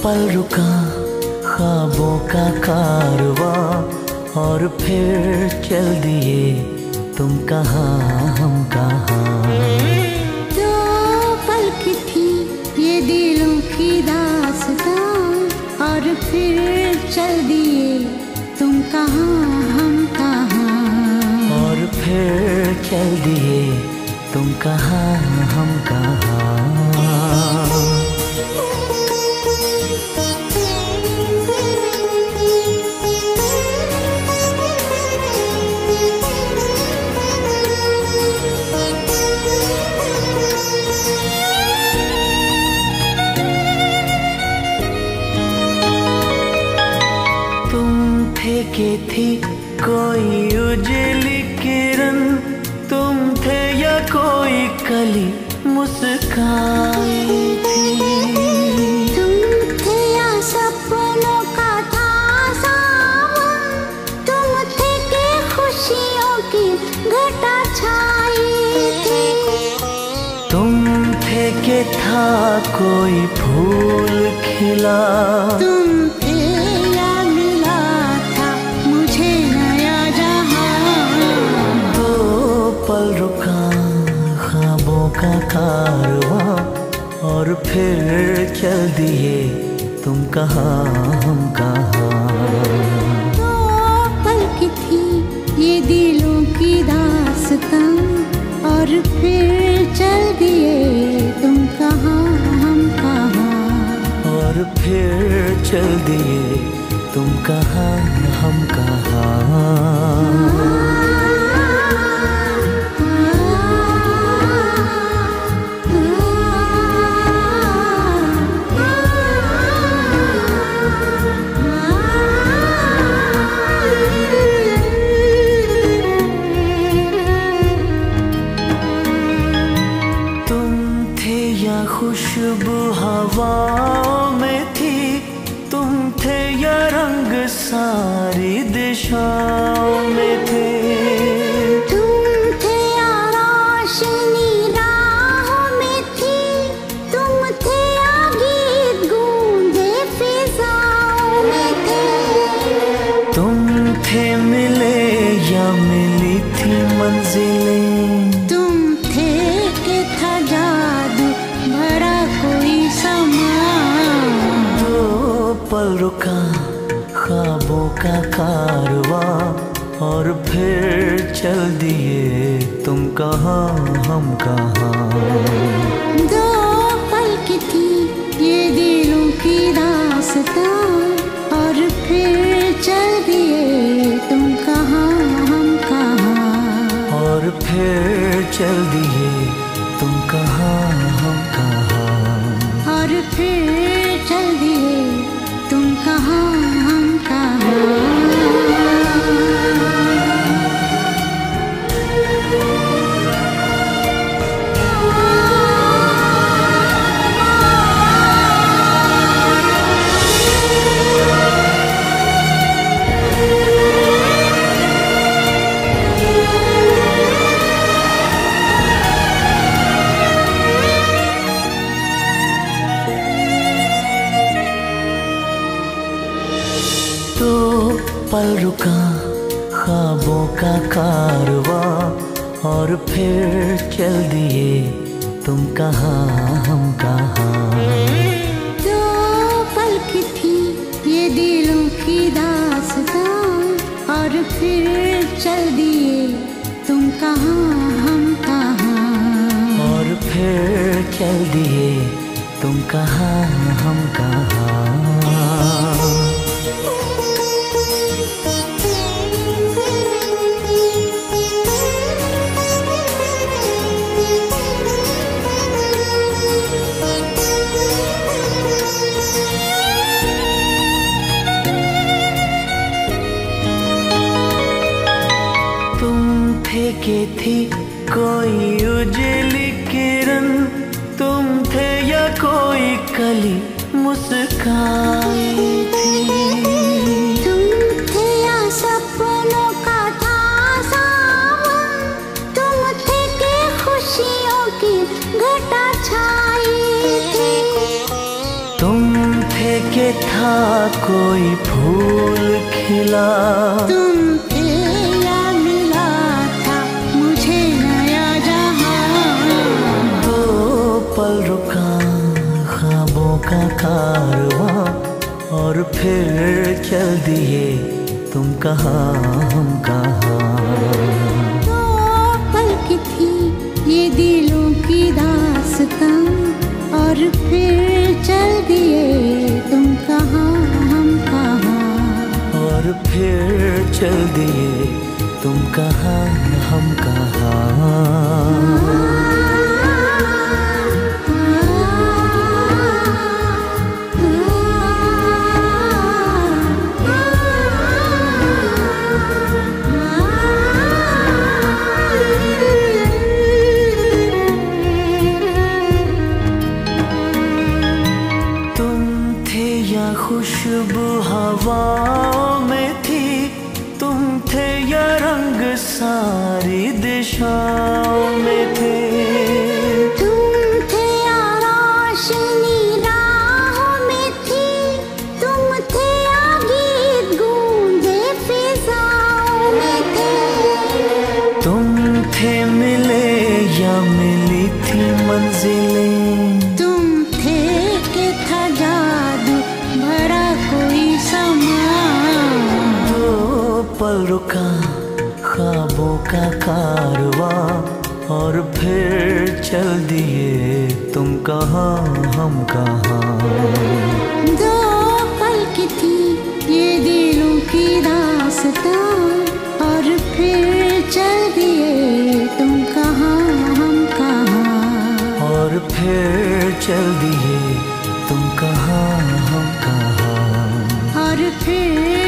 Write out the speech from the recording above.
पल रुका ख्वाबों का कारवां और फिर चल दिए तुम कहाँ हम कहाँ। दो पल की थी ये दिलों की दास्तां और फिर चल दिए तुम कहाँ हम कहाँ। और फिर चल दिए तुम कहाँ हम कहाँ। के थी कोई उजली किरण, तुम थे या कोई कली मुस्काई थी। तुम थे या सपनों का था सावन, तुम थे के खुशियों की घटा छाई थी। तुम थे के था कोई फूल खिला, तुम थे या मिला था मुझे नया जहां। दो पल रुका ख्वाबों का कारवां और फिर चल दिए तुम कहाँ हम कहाँ। दो पल की थी ये दिलों की दास्तां और फिर चल दिए तुम कहाँ हम कहाँ। और फिर चल दिए तुम कहाँ हम कहाँ। खुशबू हवाओं में थी, तुम थे या रंग सारी दिशाओं में थे। तुम थे या रोशनी राहों में थी, तुम थे या गीत गूंजे फिजाओं में थे। तुम थे मिले या मिली थी मंजिलें, तुम थे के था जादू भरा कोई समा। दो पल रुका ख्वाबों का कारवां और फिर चल दिए तुम कहाँ हम कहाँ। दो पल की थी ये दिलों की दास्तां और फिर चल दिए तुम कहाँ हम कहाँ। और फिर चल दिए तुम कहाँ हम कहाँ। और फिर चल दिए तुम कहाँ हम कहाँ। तो पल रुका ख्वाबों का कारवां और फिर चल दिए तुम कहाँ हम कहाँ। दो पल की थी ये दिलों की दास्तां और फिर चल दिए तुम कहाँ हम कहाँ। और फिर चल दिए तुम कहाँ हम कहाँ। के थी कोई उजली किरण, तुम थे या कोई कली मुस्काई थी। तुम थे या सपनों का था सावन, तुम थे के खुशियों की घटा छाई थी। तुम थे के था कोई फूल खिला, तुम थे या मिला था मुझे नया जहां। दो पल रुका ख्वाबों का कारवां, और फिर चल दिए तुम कहाँ हम कहाँ। दो पल की थी ये दिलों की दास्तां, और फिर चल दिए तुम कहाँ हम कहाँ। और फिर चल दिए तुम कहाँ हम कहाँ। खुशबू हवाओं में थी, तुम थे या रंग सारी दिशाओं में थे। तुम थे या रोशनी राहों में थी, तुम थे या गीत गूंजे फिजाओं में थे। तुम थे मिले या मिली थी मंजिलें, तुम थे कि था जादू भरा कोई समा। दो पल रुका ख्वाबों का कारवां, और फिर चल दिए तुम कहाँ हम कहाँ। दो पल की थी ये दिलों की दास्तां, और फिर चल दिए तुम कहाँ हम कहाँ। और फिर चल दिए तुम कहाँ हम कहाँ। और फिर